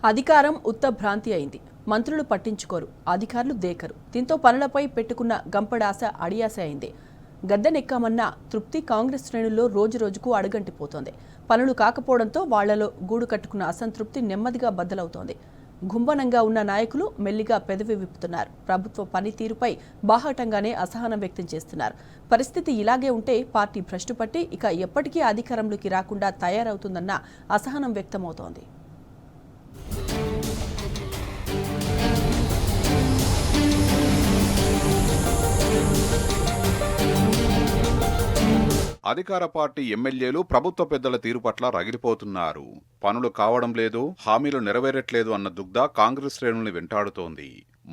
అధికారం ఉత్త భ్రాంతి అయింది. మంత్రులు పట్టించుకోరు, అధికారులు దేకరు. దీంతో పనులపై పెట్టుకున్న గంపడాస అడియాస అయింది. గద్దెనెక్కామన్న తృప్తి కాంగ్రెస్ శ్రేణుల్లో రోజురోజుకు అడుగంటిపోతోంది. పనులు కాకపోవడంతో వాళ్లలో గూడు కట్టుకున్న అసంతృప్తి నెమ్మదిగా బద్దలవుతోంది. గుంభనంగా ఉన్న నాయకులు మెల్లిగా పెదవి విప్పుతున్నారు. ప్రభుత్వ పనితీరుపై బాహాటంగానే అసహనం వ్యక్తం చేస్తున్నారు. పరిస్థితి ఇలాగే ఉంటే పార్టీ భ్రష్టుపట్టి ఇక ఎప్పటికీ అధికారంలోకి రాకుండా తయారవుతుందన్న అసహనం వ్యక్తమవుతోంది. అధికార పార్టీ ఎమ్మెల్యేలు ప్రభుత్వ పెద్దల తీరు పట్ల రగిలిపోతున్నారు. పనులు కావడం లేదు, హామీలు నెరవేరట్లేదు అన్న దుగ్ధ కాంగ్రెస్ శ్రేణుల్ని వెంటాడుతోంది.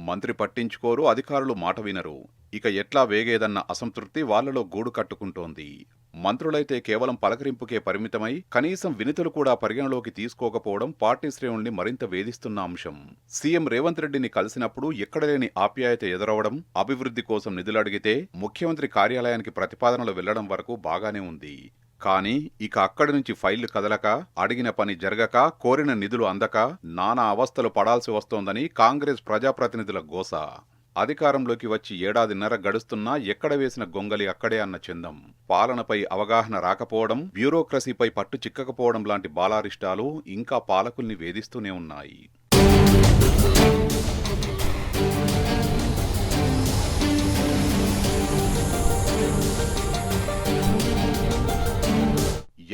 మంత్రి పట్టించుకోరు, అధికారులు మాట వినరు. ఇక ఎట్లా వేగేదన్న అసంతృప్తి వాళ్లలో గూడు కట్టుకుంటోంది. మంత్రులైతే కేవలం పలకరింపుకే పరిమితమై కనీసం వినతులు కూడా పరిగణలోకి తీసుకోకపోవడం పార్టీ శ్రేణుల్ని మరింత వేధిస్తున్న అంశం. సీఎం రేవంత్ రెడ్డిని కలిసినప్పుడు ఎక్కడలేని ఆప్యాయత ఎదురవడం, అభివృద్ధి కోసం నిధులు అడిగితే ముఖ్యమంత్రి కార్యాలయానికి ప్రతిపాదనలు వెళ్లడం వరకు బాగానే ఉంది. కానీ ఇక అక్కడి నుంచి ఫైళ్లు కదలక, అడిగిన పని జరగక, కోరిన నిధులు అందక నానా అవస్థలు పడాల్సి వస్తోందని కాంగ్రెస్ ప్రజాప్రతినిధుల గోస. అధికారంలోకి వచ్చి ఏడాదిన్నర గడుస్తున్నా ఎక్కడ వేసిన గొంగలి అక్కడే అన్న చందం. పాలనపై అవగాహన రాకపోవడం, బ్యూరోక్రసీపై పట్టు చిక్కకపోవడం లాంటి బాలారిష్టాలు ఇంకా పాలకుల్ని వేధిస్తూనే ఉన్నాయి.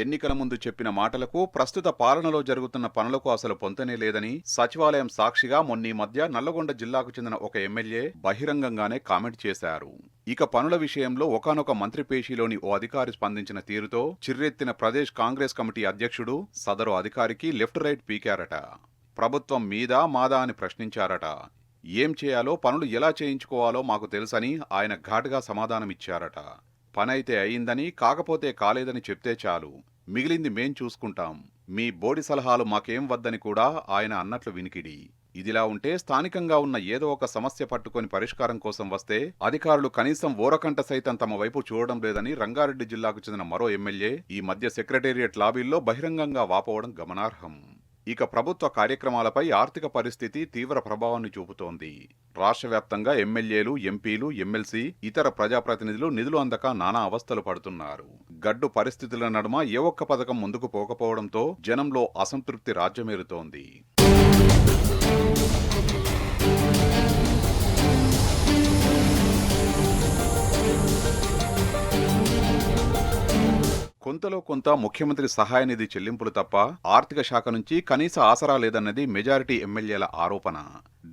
ఎన్నికల ముందు చెప్పిన మాటలకు, ప్రస్తుత పాలనలో జరుగుతున్న పనులకు అసలు పొంతనే లేదని సచివాలయం సాక్షిగా మొన్నీ మధ్య నల్లగొండ జిల్లాకు చెందిన ఒక ఎమ్మెల్యే బహిరంగంగానే కామెంట్ చేశారు. ఇక పనుల విషయంలో ఒకానొక మంత్రి పేషీలోని ఓ అధికారి స్పందించిన తీరుతో చిర్రెత్తిన ప్రదేశ్ కాంగ్రెస్ కమిటీ అధ్యక్షుడు సదరు అధికారికి లెఫ్ట్ రైట్ పీకారట. ప్రభుత్వం మీదా మాదా అని ప్రశ్నించారట. ఏం చేయాలో, పనులు ఎలా చేయించుకోవాలో మాకు తెలుసని ఆయన ఘాటుగా సమాధానమిచ్చారట. పనైతే అయిందని, కాకపోతే కాలేదని చెప్తే చాలు, మిగిలింది మేం చూసుకుంటాం, మీ బోడి సలహాలు మాకేం వద్దని కూడా ఆయన అన్నట్లు వినికిడి. ఇదిలా ఉంటే స్థానికంగా ఉన్న ఏదో ఒక సమస్య పట్టుకొని పరిష్కారం కోసం వస్తే అధికారులు కనీసం ఓరకంట సైతం తమ వైపు చూడడం లేదని రంగారెడ్డి జిల్లాకు చెందిన మరో ఎమ్మెల్యే ఈ మధ్య సెక్రటేరియట్ లాబీల్లో బహిరంగంగా వాపోవడం గమనార్హం. ఇక ప్రభుత్వ కార్యక్రమాలపై ఆర్థిక పరిస్థితి తీవ్ర ప్రభావాన్ని చూపుతోంది. రాష్ట్ర వ్యాప్తంగా ఎమ్మెల్యేలు, ఎంపీలు, ఎమ్మెల్సీ, ఇతర ప్రజాప్రతినిధులు నిధులు అందక నానా అవస్థలు పడుతున్నారు. గడ్డు పరిస్థితుల నడుమ ఏ ఒక్క పథకం ముందుకు పోకపోవడంతో జనంలో అసంతృప్తి రాజ్యమేలుతోంది. కొంతలో కొంత ముఖ్యమంత్రి సహాయ నిధి చెల్లింపులు తప్ప ఆర్థిక శాఖ నుంచి కనీస ఆసరా లేదన్నది మెజారిటీ ఎమ్మెల్యేల ఆరోపణ.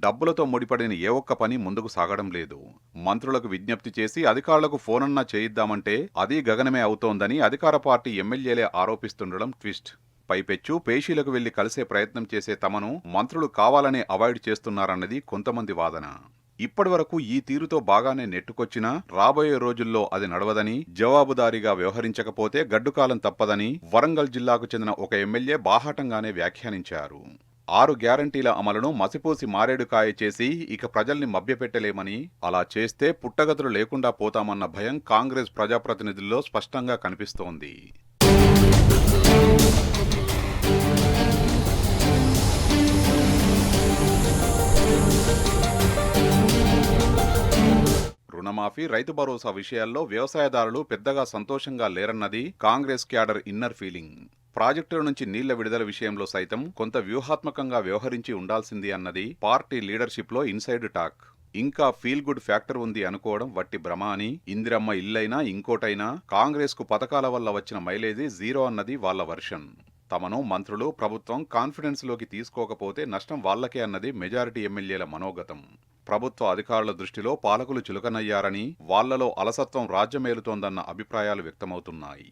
డబ్బులతో ముడిపడిన ఏ ఒక్క పని ముందుకు సాగడం లేదు. మంత్రులకు విజ్ఞప్తి చేసి అధికారులకు ఫోనన్నా చేయిద్దామంటే అదీ గగనమే అవుతోందని అధికార పార్టీ ఎమ్మెల్యేలే ఆరోపిస్తుండడం ట్విస్ట్. పైపెచ్చు పేషీలకు వెళ్లి కలిసే ప్రయత్నం చేసే తమను మంత్రులు కావాలనే అవాయిడ్ చేస్తున్నారన్నది కొంతమంది వాదన. ఇప్పటి వరకు ఈ తీరుతో బాగానే నెట్టుకొచ్చినా రాబోయే రోజుల్లో అది నడవదని, జవాబుదారీగా వ్యవహరించకపోతే గడ్డుకాలం తప్పదని వరంగల్ జిల్లాకు చెందిన ఒక ఎమ్మెల్యే బాహాటంగానే వ్యాఖ్యానించారు. 6 గ్యారంటీల అమలును మసిపూసి మారేడుకాయ చేసి ఇక ప్రజల్ని మభ్యపెట్టలేమని, అలా చేస్తే పుట్టగతులు లేకుండా పోతామన్న భయం కాంగ్రెస్ ప్రజాప్రతినిధుల్లో స్పష్టంగా కనిపిస్తోంది. రుణమాఫీ, రైతు భరోసా విషయాల్లో వ్యవసాయదారులు పెద్దగా సంతోషంగా లేరన్నది కాంగ్రెస్ క్యాడర్ ఇన్నర్ ఫీలింగ్. ప్రాజెక్టుల నుంచి నీళ్ల విడుదల విషయంలో సైతం కొంత వ్యూహాత్మకంగా వ్యవహరించి ఉండాల్సింది అన్నది పార్టీ లీడర్షిప్లో ఇన్సైడ్ టాక్. ఇంకా ఫీల్ గుడ్ ఫ్యాక్టర్ ఉంది అనుకోవడం వట్టి భ్రమ అని, ఇందిరమ్మ ఇల్లైనా ఇంకోటైనా కాంగ్రెస్కు పథకాల వల్ల వచ్చిన మైలేజీ జీరో అన్నది వాళ్ల వర్షన్. తమను మంత్రులు, ప్రభుత్వం కాన్ఫిడెన్స్లోకి తీసుకోకపోతే నష్టం వాళ్లకే అన్నది మెజారిటీ ఎమ్మెల్యేల మనోగతం. ప్రభుత్వ అధికారుల దృష్టిలో పాలకులు చులకనయ్యారని, వాళ్లలో అలసత్వం రాజ్యమేలుతోందన్న అభిప్రాయాలు వ్యక్తమవుతున్నాయి.